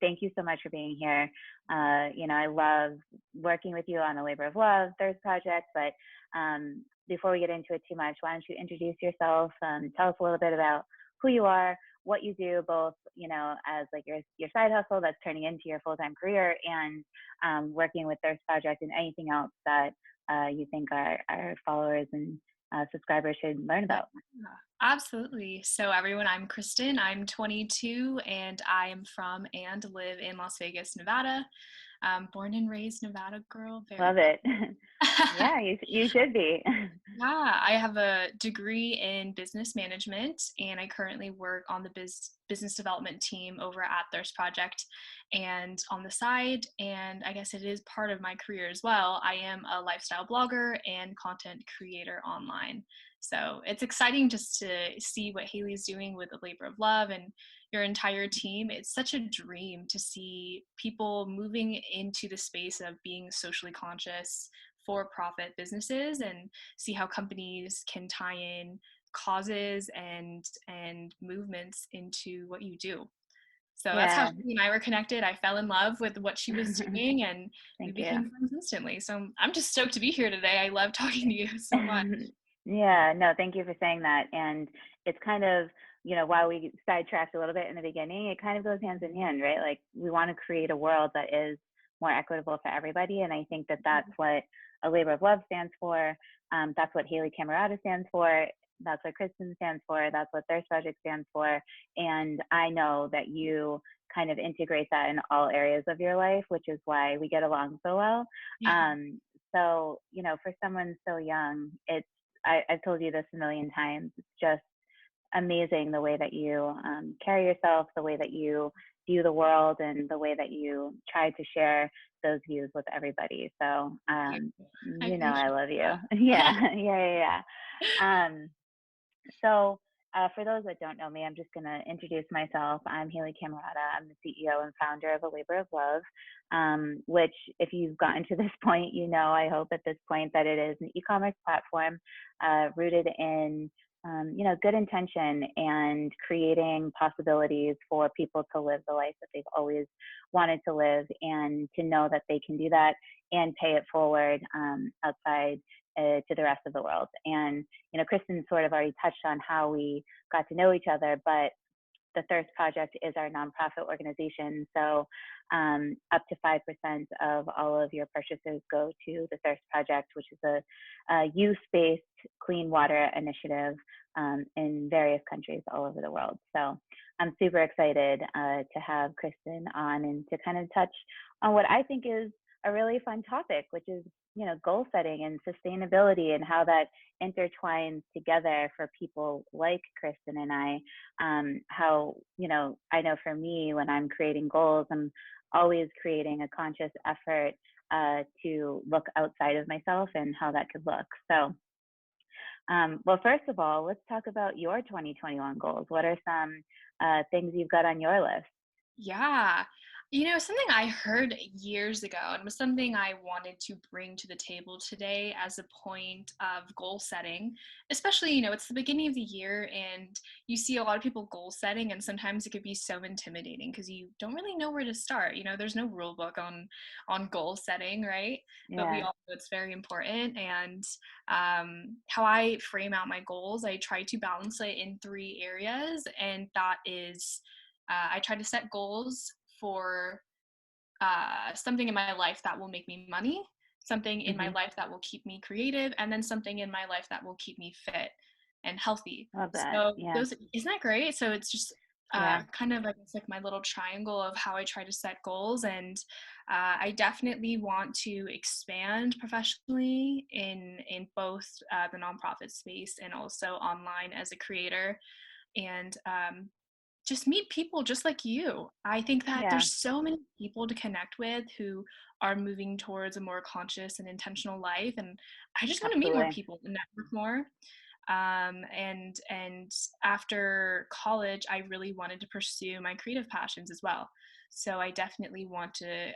thank you so much for being here. I love working with you on the Labor of Love Thirst Project, but before we get into it too much, why don't you introduce yourself? Tell us a little bit about who you are, what you do, both, as like your side hustle that's turning into your full-time career, and working with Thirst Project, and anything else that you think our followers and subscribers should learn Yeah, about. absolutely. So everyone, I'm Kristen. I'm 22 and I am from and live in Las Vegas, Nevada. Born and raised Nevada girl, very Love it. proud. Yeah, you should be. Yeah, I have a degree in business management and I currently work on the business development team over at Thirst Project and on the side, and I guess it is part of my career as well. I am a lifestyle blogger and content creator online. So it's exciting just to see what Haley's doing with the Labor of Love and your entire team. It's such a dream to see people moving into the space of being socially conscious for-profit businesses and see how companies can tie in causes and movements into what you do. So that's how Yeah. she and I were connected. I fell in love with what she was doing and we Thank you. became friends instantly. So I'm just stoked to be here today. I love talking to you so much. Yeah, no, thank you for saying that. And it's kind of, while we sidetracked a little bit in the beginning, it kind of goes hands in hand, right? Like we want to create a world that is more equitable for everybody. And I think that that's what a Labor of Love stands for. That's what Haley Camerata stands for. That's what Kristen stands for. That's what Thirst Project stands for. And I know that you kind of integrate that in all areas of your life, which is why we get along so well. Yeah. So, for someone so young, I've told you this a million times. It's just amazing the way that you carry yourself, the way that you view the world, and the way that you try to share those views with everybody. So, I I appreciate love you. that. Yeah, yeah. So, for those that don't know me, I'm just going to introduce myself. I'm Haley Camerata. I'm the CEO and founder of A Labor of Love, which, if you've gotten to this point, I hope at this point that it is an e-commerce platform rooted in, good intention and creating possibilities for people to live the life that they've always wanted to live, and to know that they can do that and pay it forward outside to the rest of the world. And, Kristen sort of already touched on how we got to know each other, but the Thirst Project is our nonprofit organization. So up to 5% of all of your purchases go to the Thirst Project, which is a youth-based clean water initiative in various countries all over the world. So I'm super excited to have Kristen on and to kind of touch on what I think is a really fun topic, which is, goal setting and sustainability, and how that intertwines together for people like Kristen and I. How, I know for me, when I'm creating goals, I'm always creating a conscious effort to look outside of myself and how that could look. So, well, first of all, let's talk about your 2021 goals. What are some things you've got on your list? Yeah. Something I heard years ago and was something I wanted to bring to the table today as a point of goal setting, especially, it's the beginning of the year and you see a lot of people goal setting, and sometimes it could be so intimidating because you don't really know where to start. There's no rule book on goal setting, right? But we Yeah. all know it's very important. And how I frame out my goals, I try to balance it in three areas, and that is I try to set goals for something in my life that will make me money, something in my Hmm. life that will keep me creative, and then something in my life that will keep me fit and healthy. Love that. So Yeah. those, isn't that great? So it's just Yeah. kind of like it's like my little triangle of how I try to set goals, and I definitely want to expand professionally in both the nonprofit space and also online as a creator, and just meet people just like you. I think that Yeah. there's so many people to connect with who are moving towards a more conscious and intentional life, and I just want to meet more Absolutely. people and network more. And after college, I really wanted to pursue my creative passions as well. So I definitely want to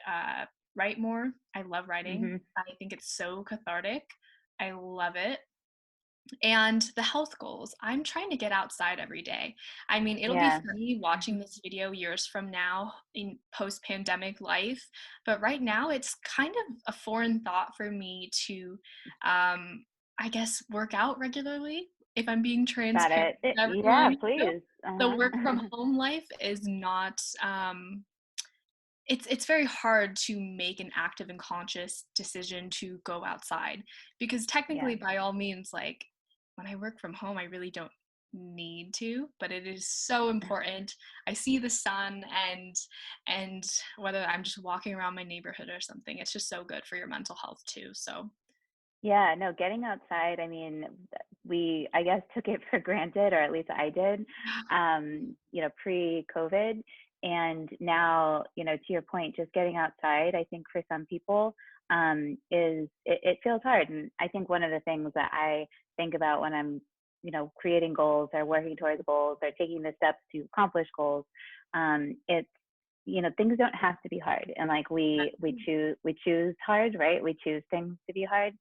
write more. I love writing. Hmm. I think it's so cathartic. I love it. And the health goals, I'm trying to get outside every day. I mean, it'll be Yeah. funny watching this video years from now in post pandemic life, but right now it's kind of a foreign thought for me to, I guess, work out regularly. If I'm being Got transparent it. with Yeah, everyone, please. the work from Uh-huh. home life is not, it's very hard to make an active and conscious decision to go outside because Yeah. technically by all means, like, when I work from home I really don't need to, but it is so important. I see the sun, and whether I'm just walking around my neighborhood or something, it's just so good for your mental health too. So Yeah, no, getting outside, I mean, we, I guess, took it for granted, or at least I did, pre-COVID. And now, to your point, just getting outside, I think for some people, it feels hard. And I think one of the things that I think about when I'm, creating goals or working towards goals or taking the steps to accomplish goals, it's, things don't have to be hard. And like we choose hard, right? We choose things to be hard.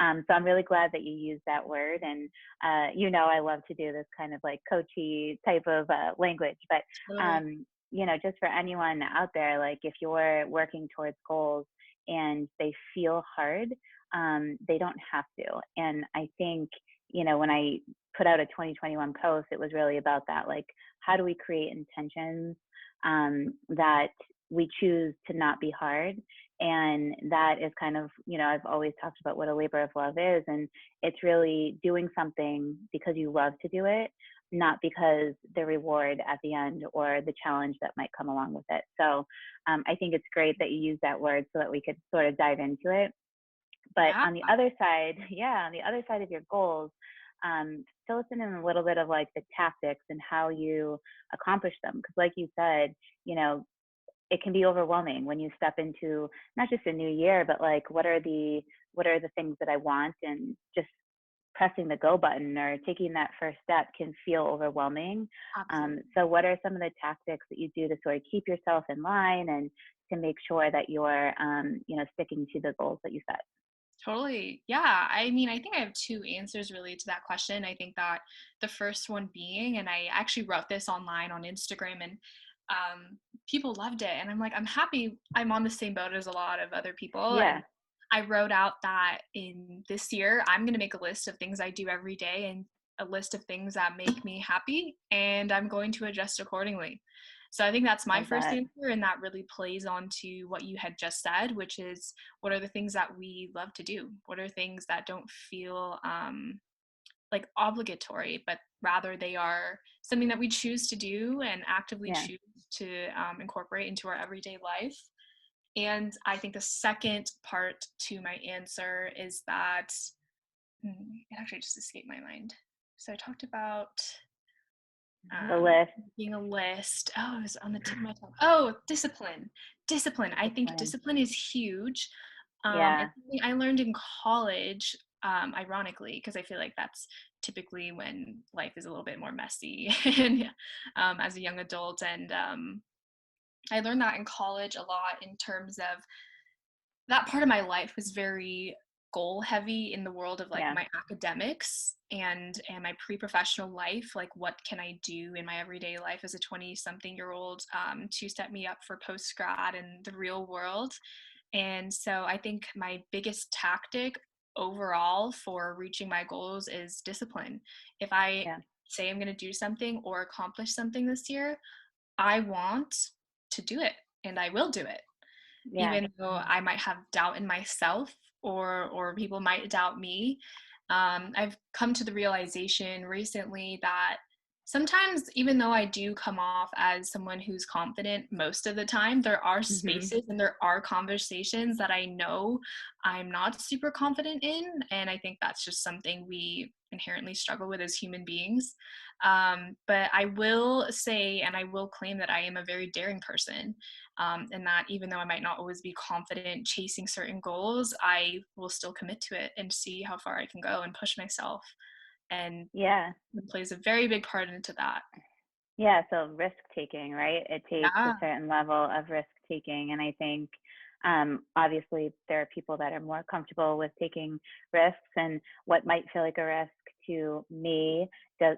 So I'm really glad that you used that word. And, I love to do this kind of like coachy type of language. But, totally. just for anyone out there, like if you're working towards goals and they feel hard, they don't have to. And I think, when I put out a 2021 post, it was really about that. Like, how do we create intentions that we choose to not be hard? And that is kind of, I've always talked about what a labor of love is. And it's really doing something because you love to do it, not because the reward at the end or the challenge that might come along with it. So I think it's great that you use that word so that we could sort of dive into it. But Yeah, on the other side, yeah, on the other side of your goals, fill us in a little bit of like the tactics and how you accomplish them. Because, like you said, it can be overwhelming when you step into not just a new year, but like what are the things that I want, and just pressing the go button or taking that first step can feel overwhelming. absolutely. So what are some of the tactics that you do to sort of keep yourself in line and to make sure that you're sticking to the goals that you set? Totally. Yeah. I mean, I think I have two answers really to that question. I think that the first one being, and I actually wrote this online on Instagram, and people loved it. And I'm like, I'm happy I'm on the same boat as a lot of other people. And Yeah. I wrote out that in this year, I'm going to make a list of things I do every day and a list of things that make me happy, and I'm going to adjust accordingly. So I think that's my Love first that. answer, and that really plays on to what you had just said, which is what are the things that we love to do? What are things that don't feel like obligatory, but rather they are something that we choose to do and actively Yeah. choose to incorporate into our everyday life? And I think the second part to my answer is that it actually just escaped my mind. So I talked about The list. making a list. Oh, it was on the tip of my tongue. Oh, discipline. Discipline. I think Discipline. discipline is huge. Yeah. It's something I learned in college, ironically, because I feel like that's typically when life is a little bit more messy and as a young adult. And I learned that in college a lot in terms of that part of my life was very goal heavy in the world of like Yeah. my academics and my pre-professional life, like what can I do in my everyday life as a 20 something year old to set me up for post grad and the real world. And so I think my biggest tactic overall for reaching my goals is discipline. If I Yeah. say I'm going to do something or accomplish something this year, I want to do it and I will do it, Yeah. even though I might have doubt in myself or people might doubt me. I've come to the realization recently that sometimes, even though I do come off as someone who's confident most of the time, there are Hmm. spaces and there are conversations that I know I'm not super confident in. And I think that's just something we inherently struggle with as human beings. But I will say, and I will claim that I am a very daring person, and that even though I might not always be confident chasing certain goals, I will still commit to it and see how far I can go and push myself. And Yeah. it plays a very big part into that. Yeah. So risk taking, right? It takes a Yeah, certain level of risk taking. And I think, Obviously, there are people that are more comfortable with taking risks, and what might feel like a risk to me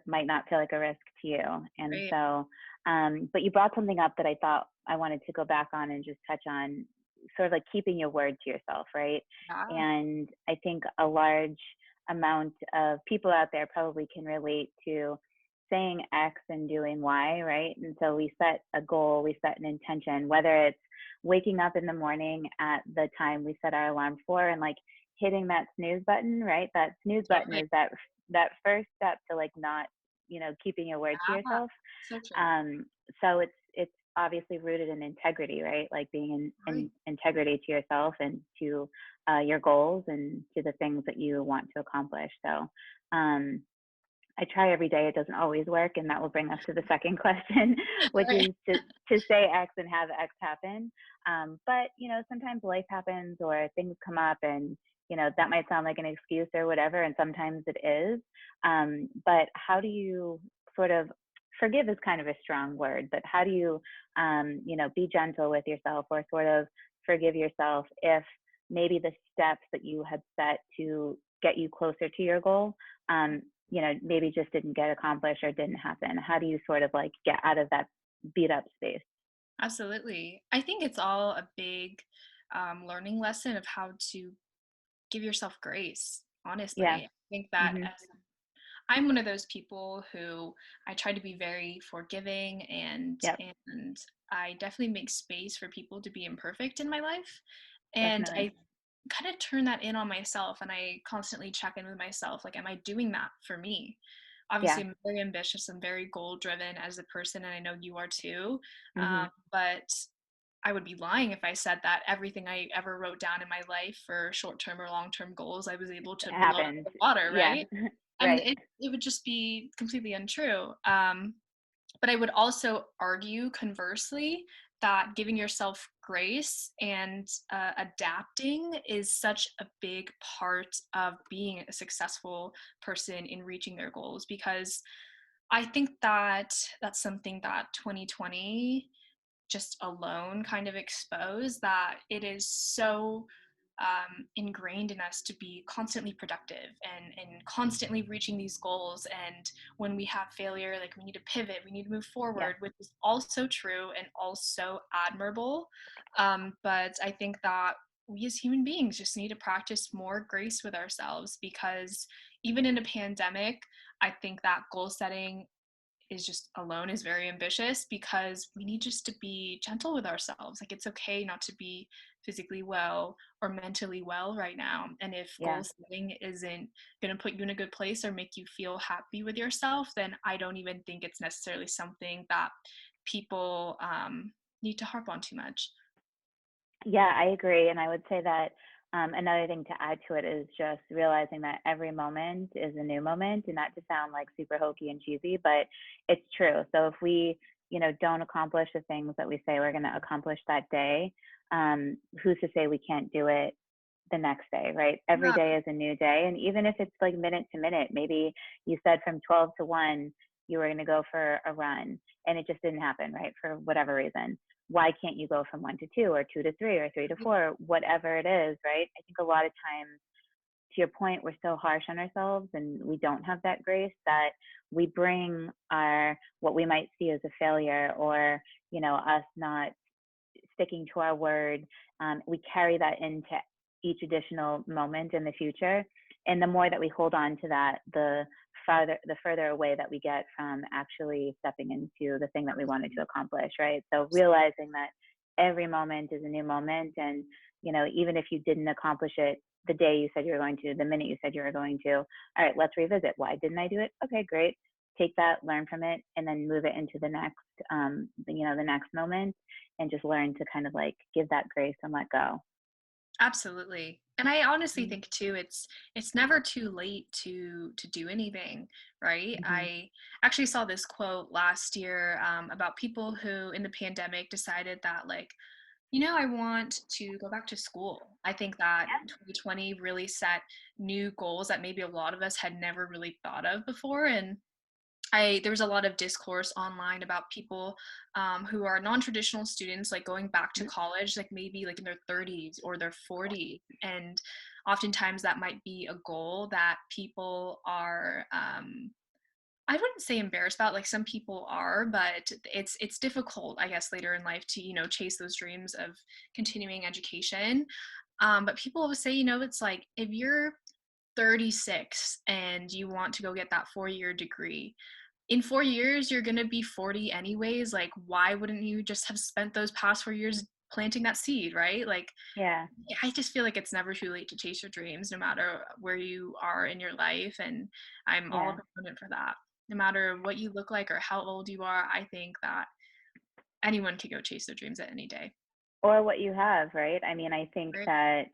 might not feel like a risk to you. And Right. so, but you brought something up that I thought I wanted to go back on and just touch on, sort of like keeping your word to yourself, right? Yeah. And I think a large amount of people out there probably can relate to saying X and doing Y, right? And so we set a goal, we set an intention, whether it's waking up in the morning at the time we set our alarm for, and like hitting that snooze button, right? That snooze button Totally. is that first step to like not, keeping your word to Yeah. yourself. So true. So it's obviously rooted in integrity, right? Like being in Right. integrity to yourself and to your goals and to the things that you want to accomplish. So um, I try every day. It doesn't always work, and that will bring us to the second question, which Right. is to say X and have X happen. But sometimes life happens or things come up, and that might sound like an excuse or whatever, and sometimes it is. But how do you sort of forgive is kind of a strong word, but how do you be gentle with yourself or sort of forgive yourself if maybe the steps that you had set to get you closer to your goal maybe just didn't get accomplished or didn't happen? How do you sort of like get out of that beat up space? Absolutely. I think it's all a big learning lesson of how to give yourself grace, Yeah. honestly. I think that Mhm. as I'm one of those people who I try to be very forgiving Yep. and I definitely make space for people to be imperfect in my life. And Definitely. I kind of turn that in on myself and I constantly check in with myself like am I doing that for me? Obviously, Yeah. I'm very ambitious. I'm very goal driven as a person, and I know you are too. Mhm. But I would be lying if I said that everything I ever wrote down in my life for short term or long term goals, I was able It to blow out of happens. the water, Yeah. right? And Right. it would just be completely untrue. But I would also argue conversely that giving yourself grace and adapting is such a big part of being a successful person in reaching their goals because I think that that's something that 2020 just alone kind of exposed that it is so ingrained in us to be constantly productive and constantly reaching these goals. And when we have failure, like we need to pivot, we need to move Yeah. forward, which is also true and also admirable. But I think that we as human beings just need to practice more grace with ourselves because even in a pandemic, I think that goal setting is just alone is very ambitious because we need just to be gentle with ourselves. Like it's okay not to be physically well or mentally well right now. And if Yeah. goal setting isn't going to put you in a good place or make you feel happy with yourself, then I don't even think it's necessarily something that people need to harp on too much. Yeah, I agree. And I would say that another thing to add to it is just realizing that every moment is a new moment, and not to sound like super hokey and cheesy, but it's true. So if we, don't accomplish the things that we say we're going to accomplish that day, who's to say we can't do it the next day, right? Every Yeah, day is a new day. And even if it's like minute to minute, maybe you said from 12 to 1, you were going to go for a run and it just didn't happen, right? For whatever reason. Why can't you go from 1 to 2 or 2 to 3 or 3 to 4, whatever it is, right? I think a lot of times, to your point, we're so harsh on ourselves and we don't have that grace that we bring our, what we might see as a failure or, us not sticking to our word. We carry that into each additional moment in the future. And the more that we hold on to that, the further away that we get from actually stepping into the thing that we wanted to accomplish, right? So realizing that every moment is a new moment, and even if you didn't accomplish it the day you said you were going to, the minute you said you were going to, all right, let's revisit. Why didn't I do it? Okay, great. Take that, learn from it, and then move it into the next, the next moment, and just learn to kind of like give that grace and let go. absolutely. And I honestly Mm-hmm. think too it's never too late to do anything, right? Mm-hmm. I actually saw this quote last year about people who in the pandemic decided that like I want to go back to school. I think that Yeah. 2020 really set new goals that maybe a lot of us had never really thought of before. And there was a lot of discourse online about people who are non-traditional students, like going back to college, like maybe like in their 30s or their 40s, and oftentimes that might be a goal that people are I wouldn't say embarrassed about, like some people are, but it's difficult, I guess, later in life to, chase those dreams of continuing education. But people always say, it's like if you're 36 and you want to go get that 4-year degree, in 4 years you're going to be 40 anyways. Like, why wouldn't you just have spent those past 4 years planting that seed, right? Like, Yeah, I just feel like it's never too late to chase your dreams, no matter where you are in your life. And I'm all a yeah. proponent for that. No matter what you look like or how old you are, I think that anyone can go chase their dreams at any day. Or what you have, right? I mean, I think Right? that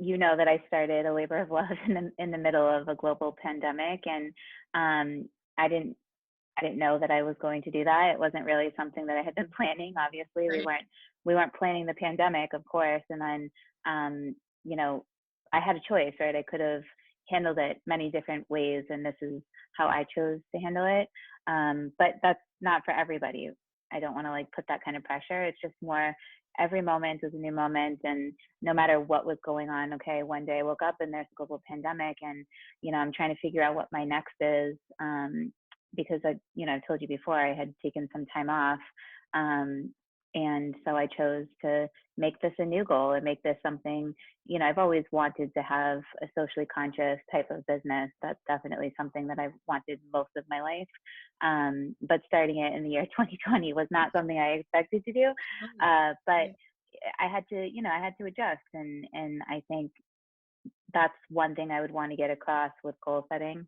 that I started a labor of love in the middle of a global pandemic, and I didn't know that I was going to do that. It wasn't really something that I had been planning. Obviously, Right. we weren't planning the pandemic, of course. And then you know, I had a choice, right? I could have handled it many different ways, and this is how I chose to handle it. But that's not for everybody. I don't want to like put that kind of pressure. It's just more every moment is a new moment, and no matter what was going on, okay, one day I woke up and there's a global pandemic, and I'm trying to figure out what my next is. Because I've told you before, I had taken some time off. Um, and so I chose to make this a new goal and make this something, I've always wanted to have a socially conscious type of business. That's definitely something that I've wanted most of my life. But starting it in the year 2020 was not something I expected to do. Oh, But yeah. I had to adjust. And I think that's one thing I would want to get across with goal setting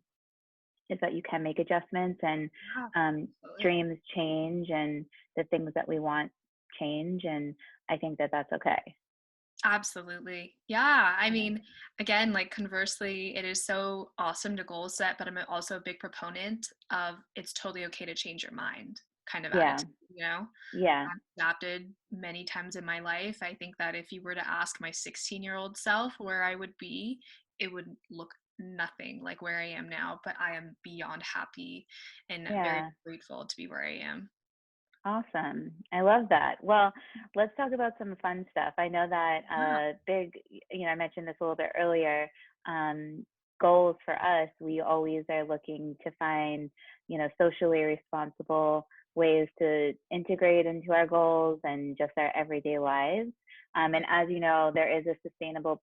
is that you can make adjustments, and Yeah, absolutely. dreams change, and the things that we want change. And I think that that's okay. Absolutely. Yeah. I Yeah. mean, again, like conversely, it is so awesome to goal set, but I'm also a big proponent of it's totally okay to change your mind kind of Yeah. attitude, you know? Yeah. I've adapted many times in my life. I think that if you were to ask my 16-year-old self where I would be, it would look nothing like where I am now, but I am beyond happy and very Yeah. grateful to be where I am. Awesome. I love that. Well, let's talk about some fun stuff. I know that Yeah, I mentioned this a little bit earlier. Goals for us, we always are looking to find, socially responsible ways to integrate into our goals and just our everyday lives. And as you know, there is a sustainable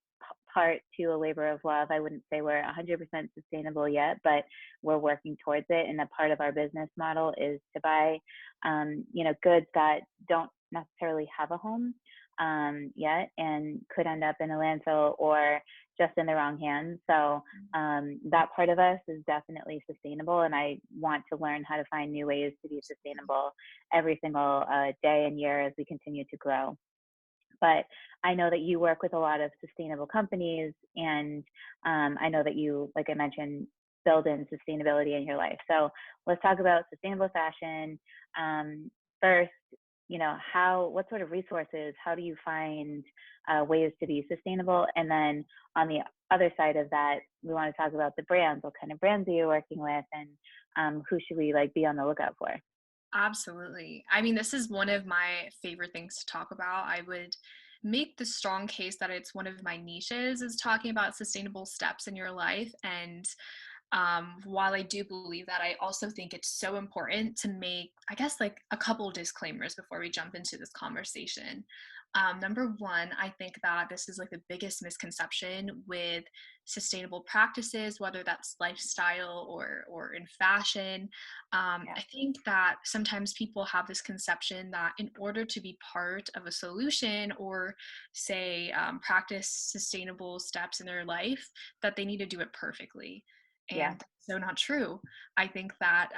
part to a labor of love. I wouldn't say we're 100% sustainable yet, but we're working towards it. And a part of our business model is to buy goods that don't necessarily have a home yet and could end up in a landfill or just in the wrong hands. So that part of us is definitely sustainable, and I want to learn how to find new ways to be sustainable every single day and year as we continue to grow. But I know that you work with a lot of sustainable companies, and I know that you, like I mentioned, build in sustainability in your life. So let's talk about sustainable fashion. First, what sort of resources, how do you find ways to be sustainable? And then on the other side of that, we want to talk about the brands. What kind of brands are you working with, and who should we like be on the lookout for? absolutely. I mean, this is one of my favorite things to talk about. I would make the strong case that it's one of my niches is talking about sustainable steps in your life. And while I do believe that, I also think it's so important to make, I guess, like a couple disclaimers before we jump into this conversation. Number one, I think that this is like the biggest misconception with sustainable practices, whether that's lifestyle or in fashion. Yeah, I think that sometimes people have this conception that in order to be part of a solution or say practice sustainable steps in their life, that they need to do it perfectly, yeah, and so not true. I think that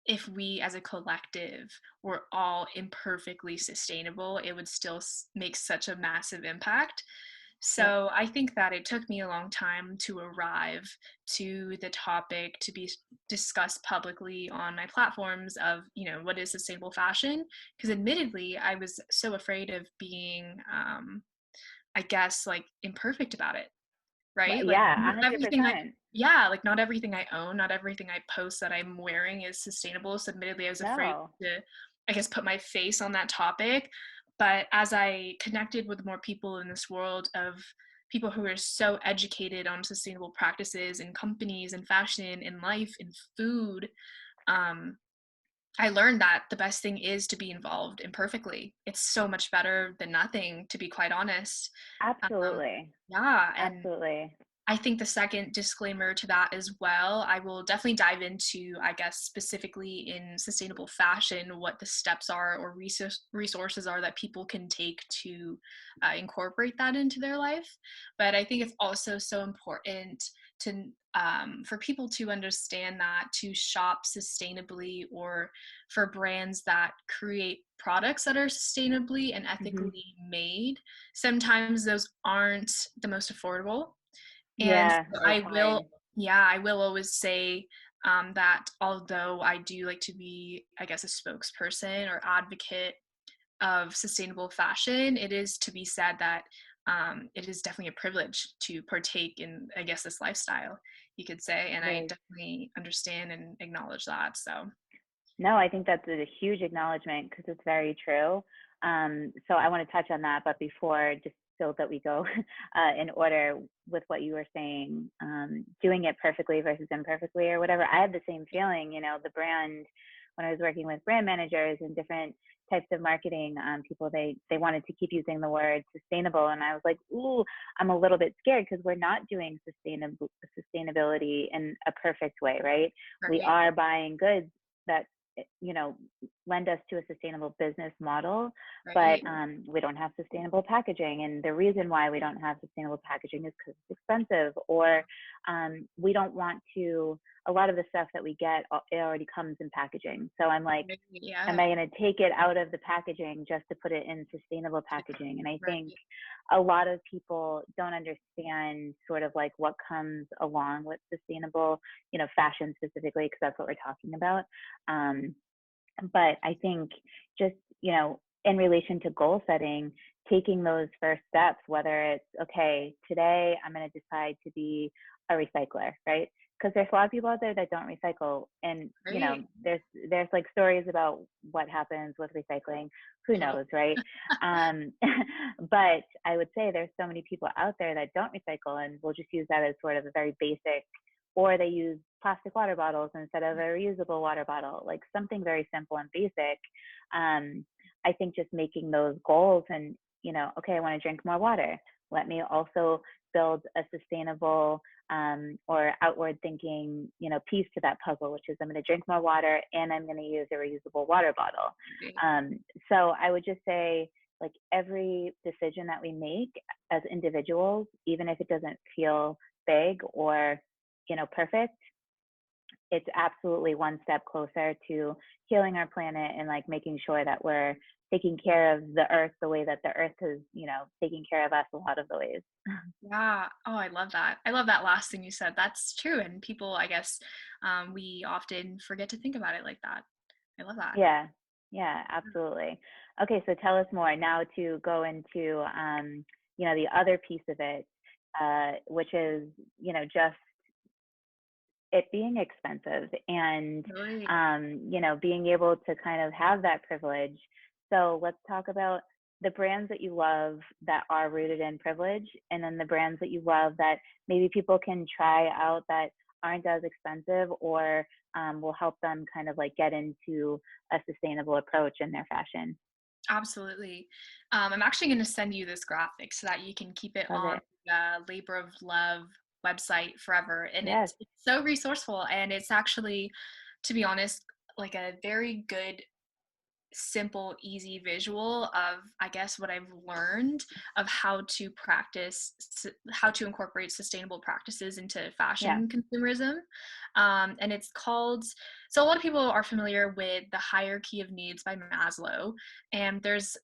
if we as a collective were all imperfectly sustainable, it would still make such a massive impact. yep, So I think that it took me a long time to arrive to the topic to be discussed publicly on my platforms of, what is sustainable fashion? Because admittedly, I was so afraid of being, I guess, like imperfect about it, right? Like Yeah, not everything I 100%. yeah, like not everything I own, not everything I post that I'm wearing is sustainable. So admittedly, I was afraid No. to, I guess, put my face on that topic. But as I connected with more people in this world of people who are so educated on sustainable practices in companies and fashion and life and food, um, I learned that the best thing is to be involved imperfectly. It's so much better than nothing, to be quite honest. Um, Absolutely. yeah, and Absolutely. I think the second disclaimer to that as well, I will definitely dive into, I guess, specifically in sustainable fashion, what the steps are or resources are that people can take to incorporate that into their life. But I think it's also so important to for people to understand that to shop sustainably or for brands that create products that are sustainably and Hmm. ethically made, sometimes those aren't the most affordable, and Yeah, so or find. I will always say that although I do like to be, I guess, a spokesperson or advocate of sustainable fashion, it is to be said that it is definitely a privilege to partake in, I guess, this lifestyle, you could say, and It I is. definitely understand and acknowledge that. So, No, I think that's a huge acknowledgement because it's very true. So I want to touch on that, but before, just so that we go in order with what you were saying, doing it perfectly versus imperfectly or whatever, I had the same feeling. The brand, when I was working with brand managers and different types of marketing people, they wanted to keep using the word sustainable, and I was like, ooh, I'm a little bit scared because we're not doing sustainability in a perfect way, right? We right, are buying goods that you know lend us to a sustainable business model, but right, we don't have sustainable packaging, and the reason why we don't have sustainable packaging is because it's expensive, or we don't want to, a lot of the stuff that we get, it already comes in packaging, so I'm like, right, am yeah, I going to take it out of the packaging just to put it in sustainable packaging? And I think right, a lot of people don't understand sort of like what comes along with sustainable, fashion specifically, because that's what we're talking about. Um, but I think just, in relation to goal setting, taking those first steps, whether it's, okay, today I'm going to decide to be a recycler, right? Because there's a lot of people out there that don't recycle. And, right, there's like stories about what happens with recycling. Who yeah, knows, right? Um, but I would say there's so many people out there that don't recycle, and we'll just use that as sort of a very basic, or they use plastic water bottles instead of a reusable water bottle, like something very simple and basic. I think just making those goals and, okay, I want to drink more water. Let me also build a sustainable or outward thinking, piece to that puzzle, which is I'm going to drink more water and I'm going to use a reusable water bottle. right. So I would just say, like, every decision that we make as individuals, even if it doesn't feel big or, perfect, it's absolutely one step closer to healing our planet and like making sure that we're taking care of the earth the way that the earth is, taking care of us a lot of the ways. Yeah. Oh, I love that. I love that last thing you said. That's true. And people, I guess, we often forget to think about it like that. I love that. Yeah, yeah, absolutely. Okay, so tell us more now to go into, the other piece of it, which is, just it being expensive and Right. being able to kind of have that privilege. So let's talk about the brands that you love that are rooted in privilege, and then the brands that you love that maybe people can try out that aren't as expensive, or will help them kind of like get into a sustainable approach in their fashion. Absolutely. I'm actually going to send you this graphic so that you can keep it Love on it. the Labor of Love website forever. And Yes. it's so resourceful. And it's actually, to be honest, like a very good simple, easy visual of, I guess, what I've learned of how to practice, how to incorporate sustainable practices into Yeah. fashion consumerism. And it's called, so a lot of people are familiar with the hierarchy of needs by Maslow. And this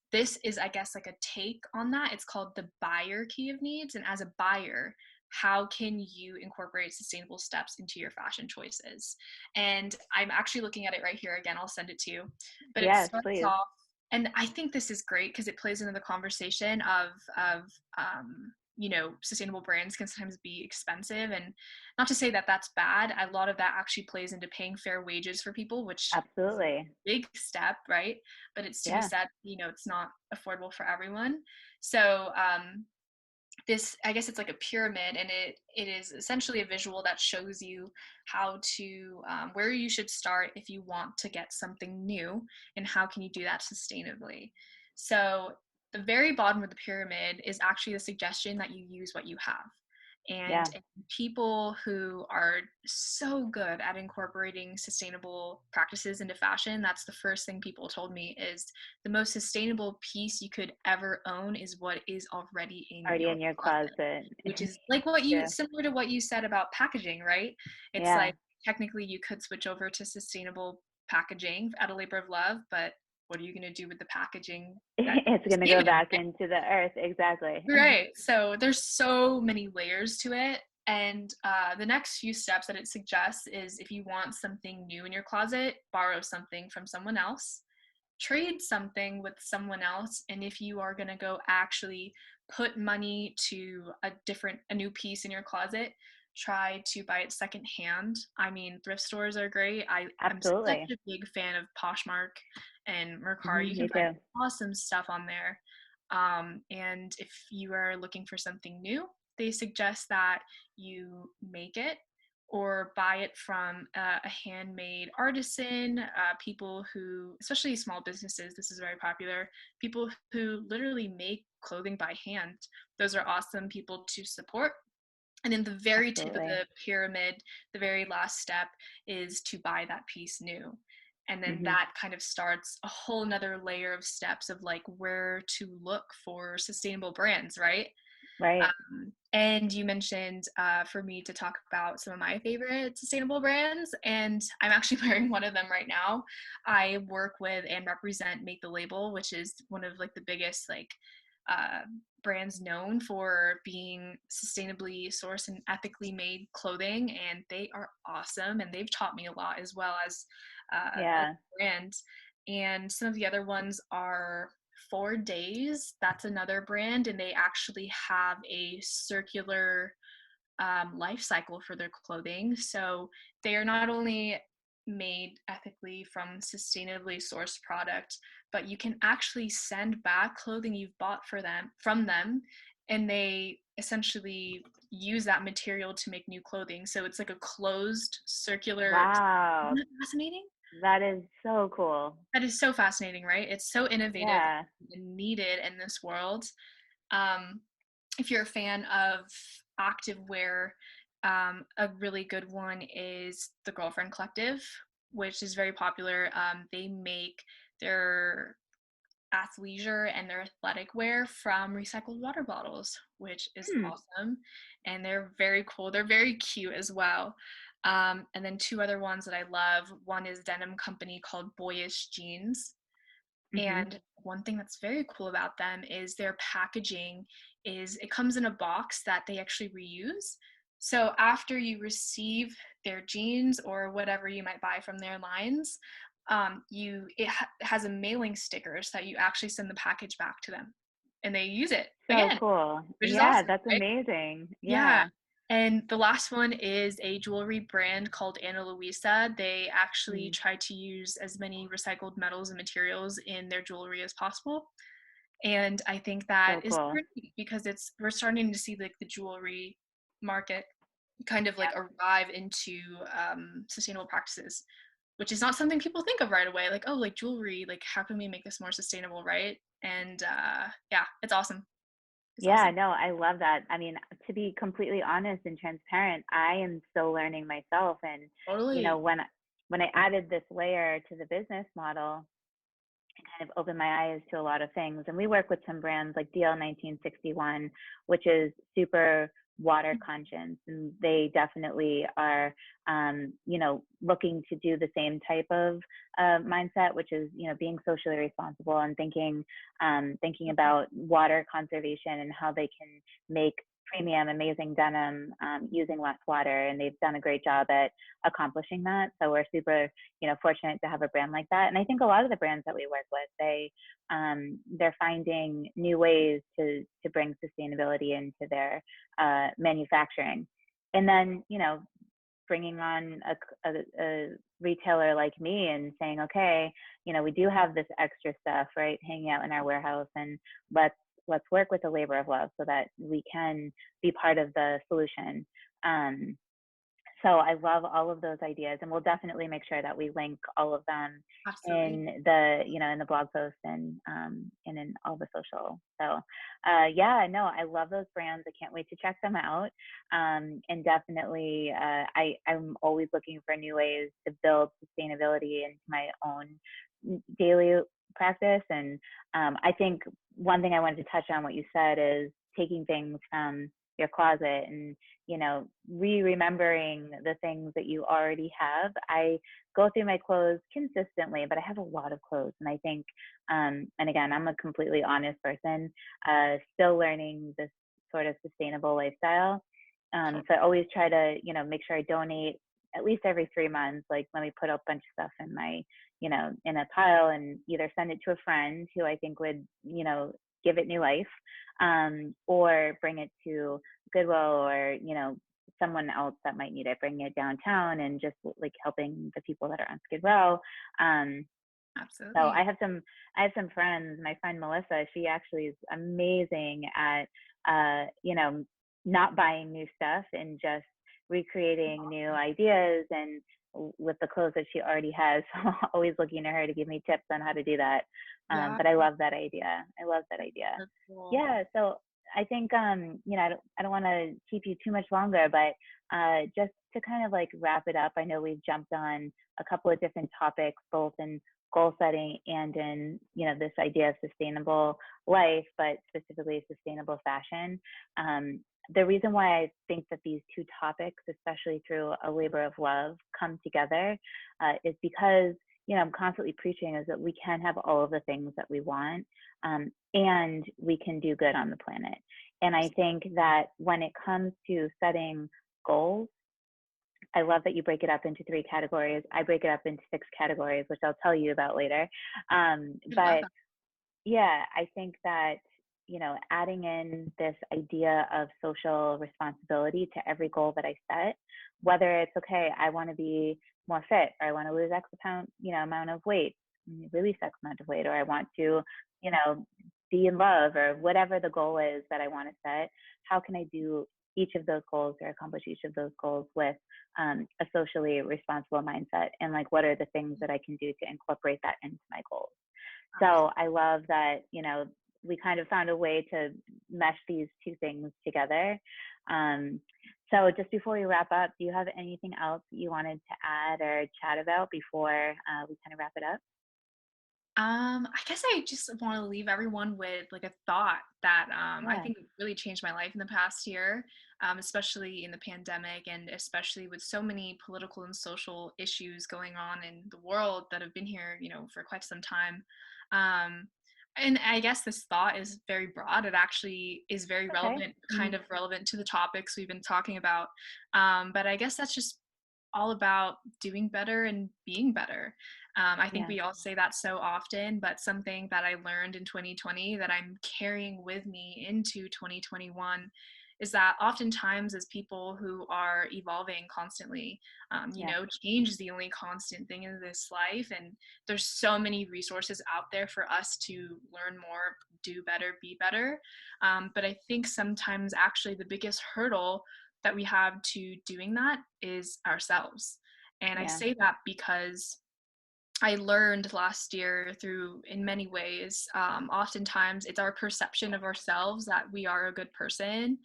is, I guess, like a take on that. It's called the buyerarchy of needs. And as a buyer, how can you incorporate sustainable steps into your fashion choices? And I'm actually looking at it right here again. I'll send it to you, but it Yes, starts please. off, and I think this is great because it plays into the conversation of sustainable brands can sometimes be expensive, and not to say that that's bad. A lot of that actually plays into paying fair wages for people, which is a Absolutely. big step, right? But it's to be Yeah. said, it's not affordable for everyone. So this, I guess it's like a pyramid, and it is essentially a visual that shows you how to where you should start if you want to get something new, and how can you do that sustainably. So the very bottom of the pyramid is actually the suggestion that you use what you have. Yeah. And people who are so good at incorporating sustainable practices into fashion, that's the first thing people told me, is the most sustainable piece you could ever own is what is already in Already your in your closet, closet. which is like what you, True. similar to what you said about packaging, right? It's Yeah. like technically you could switch over to sustainable packaging at a labor of love, but what are you going to do with the packaging that It's was going to go given? back into the earth. Exactly. Right. So there's so many layers to it. And the next few steps that it suggests is, if you want something new in your closet, borrow something from someone else, trade something with someone else. And if you are going to go actually put money to a new piece in your closet, try to buy it secondhand. I mean, thrift stores are great. I'm such Absolutely. a big fan of Poshmark and Mercari. You can Me find too. awesome stuff on there. And if you are looking for something new, they suggest that you make it or buy it from a handmade artisan, people who, especially small businesses, this is very popular, people who literally make clothing by hand. Those are awesome people to support. And then the very tip of Absolutely. the pyramid, the very last step, is to buy that piece new. And then Hmm. that kind of starts a whole nother layer of steps of like where to look for sustainable brands, right? Right. And you mentioned for me to talk about some of my favorite sustainable brands, and I'm actually wearing one of them right now. I work with and represent Make the Label, which is one of like the biggest uh, brands known for being sustainably sourced and ethically made clothing, and they are awesome, and they've taught me a lot as well as a Yeah. brand. And some of the other ones are 4 Days. That's another brand, and they actually have a circular life cycle for their clothing. So they are not only made ethically from sustainably sourced product, but you can actually send back clothing you've bought from them, and they essentially use that material to make new clothing. So it's like a closed circular. Wow. Isn't that fascinating? That is so cool. That is so fascinating, right? It's so innovative Yeah. and needed in this world. Um, if you're a fan of activewear, a really good one is the Girlfriend Collective, which is very popular. They make their athleisure and their athletic wear from recycled water bottles, which is Hmm. awesome. And they're very cool. They're very cute as well. And then two other ones that I love. One is denim company called Boyish Jeans, Hmm. and one thing that's very cool about them is their packaging is it comes in a box that they actually reuse. So after you receive their jeans or whatever you might buy from their lines, has a mailing sticker so that you actually send the package back to them, and they use it So again, cool. which is Yeah, awesome, that's right? amazing. Yeah. Yeah. And the last one is a jewelry brand called Ana Luisa. They actually Mm. try to use as many recycled metals and materials in their jewelry as possible. And I think that So is cool. great because we're starting to see like the jewelry market kind of like Yep. arrive into sustainable practices, which is not something people think of right away. Like, oh, like jewelry, like how can we make this more sustainable, right? And yeah, it's awesome. It's Yeah, awesome. no, I love that. I mean, to be completely honest and transparent, I am still learning myself. And, you know, Totally. when I added this layer to the business model, kind of opened my eyes to a lot of things. And we work with some brands like DL 1961, which is super water conscious, and they definitely are, looking to do the same type of mindset, which is, being socially responsible and thinking about water conservation and how they can make premium, amazing denim using less water, and they've done a great job at accomplishing that. So we're super, fortunate to have a brand like that. And I think a lot of the brands that we work with, they're finding new ways to bring sustainability into their manufacturing, and then bringing on a retailer like me and saying, okay, we do have this extra stuff, right, hanging out in our warehouse, and let's work with the labor of love so that we can be part of the solution. So I love all of those ideas, and we'll definitely make sure that we link all of them Absolutely. in the blog post and in all the social. So yeah, no, I love those brands. I can't wait to check them out. And definitely, I'm always looking for new ways to build sustainability into my own daily practice. And I think one thing I wanted to touch on what you said is taking things from your closet and remembering the things that you already have. I go through my clothes consistently, but I have a lot of clothes, and I think and again, I'm a completely honest person, still learning this sort of sustainable lifestyle. So I always try to make sure I donate at least every 3 months. Like, let me put a bunch of stuff in my in a pile and either send it to a friend who I think would give it new life, or bring it to Goodwill, or someone else that might need it, bringing it downtown and just like helping the people that are on Skid Row. Um, so Absolutely. I have some friends. My friend Melissa, she actually is amazing at not buying new stuff and just recreating new ideas and with the clothes that she already has. So always looking to her to give me tips on how to do that. Yeah, But I love that idea. I love that idea. that's cool. Yeah. So I think I don't want to keep you too much longer, but just to kind of like wrap it up, I know we've jumped on a couple of different topics, both in goal setting and in this idea of sustainable life, but specifically sustainable fashion. The reason why I think that these two topics, especially through a labor of love, come together is because I'm constantly preaching is that we can have all of the things that we want, and we can do good on the planet. And I think that when it comes to setting goals, I love that you break it up into 3 categories. I break it up into 6 categories, which I'll tell you about later. I love But that. yeah, I think that, adding in this idea of social responsibility to every goal that I set, whether it's, okay, I want to be more fit, or I want to lose X amount of weight, release X amount of weight, or I want to, you know, be in love, or whatever the goal is that I want to set, how can I do each of those goals or accomplish each of those goals with a socially responsible mindset? And like, what are the things that I can do to incorporate that into my goals? So I love that, we kind of found a way to mesh these two things together. Um, so just before we wrap up, do you have anything else you wanted to add or chat about before we kind of wrap it up? I guess I just want to leave everyone with like a thought that I Yeah. think really changed my life in the past year, especially in the pandemic, and especially with so many political and social issues going on in the world that have been here, for quite some time. Um, and I guess this thought is very broad. It actually is very Okay. relevant, kind Mhm. of relevant to the topics we've been talking about. But I guess that's just all about doing better and being better. I think Yeah. we all say that so often, but something that I learned in 2020 that I'm carrying with me into 2021 is that oftentimes, as people who are evolving constantly, Yeah. change is the only constant thing in this life. And there's so many resources out there for us to learn more, do better, be better. But I think sometimes actually the biggest hurdle that we have to doing that is ourselves. And I Yeah. say that because I learned last year through, in many ways, oftentimes it's our perception of ourselves that we are a good person,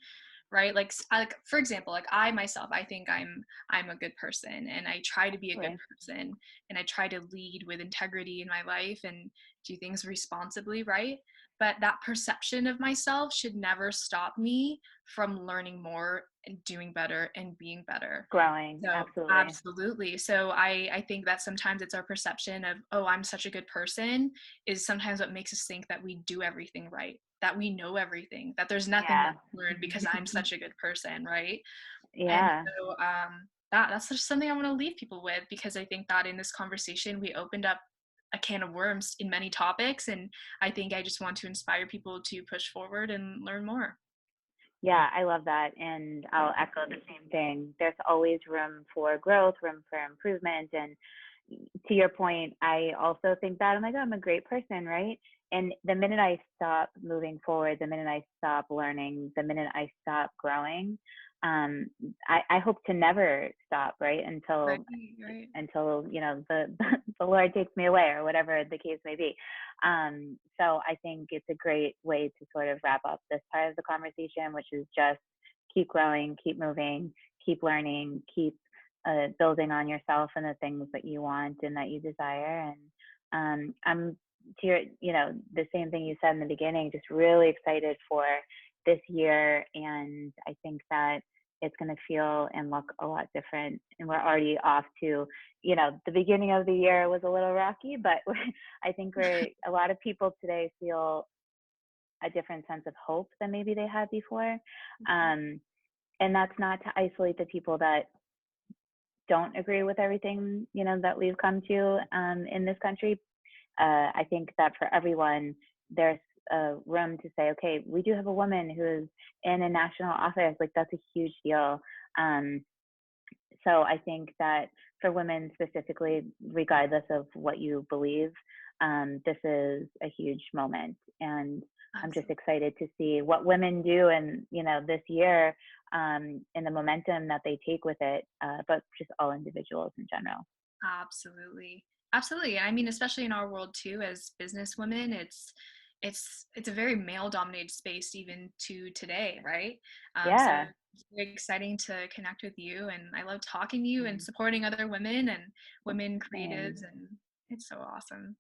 right? Like for example, like I myself, I think I'm a good person, and I try to be a good Right. person, and I try to lead with integrity in my life and do things responsibly, right? But that perception of myself should never stop me from learning more and doing better and being better. Growing, So absolutely. absolutely. So I think that sometimes it's our perception of, oh, I'm such a good person, is sometimes what makes us think that we do everything right, that we know everything, that there's nothing Yeah. left to learn because I'm such a good person, right? And Yeah. so that's just something I want to leave people with, because I think that in this conversation we opened up a can of worms in many topics, and I think I just want to inspire people to push forward and learn more. Yeah, I love that. And I'll echo the same thing. There's always room for growth, room for improvement. And to your point, I also think that, oh my God, I'm a great person, right? And the minute I stop moving forward, the minute I stop learning, the minute I stop growing, um, I hope to never stop, right? Right, right. Until the Lord takes me away or whatever the case may be. So I think it's a great way to sort of wrap up this part of the conversation, which is just keep growing, keep moving, keep learning, keep building on yourself and the things that you want and that you desire. And I'm to your, the same thing you said in the beginning, just really excited for this year. And I think that it's going to feel and look a lot different. And we're already off to, the beginning of the year was a little rocky, but I think a lot of people today feel a different sense of hope than maybe they had before. Um, and that's not to isolate the people that don't agree with everything, that we've come to in this country. I think that for everyone, there's room to say, okay, we do have a woman who is in a national office. Like, that's a huge deal. Um, so I think that for women specifically, regardless of what you believe, this is a huge moment. And I'm just Absolutely. excited to see what women do and, this year, and the momentum that they take with it, but just all individuals in general. Absolutely. Absolutely. I mean, especially in our world too, as business women, it's a very male dominated space even to today, right? So Yeah. it's very exciting to connect with you, and I love talking to you and Mm, supporting other women and women creatives, same. and it's so awesome.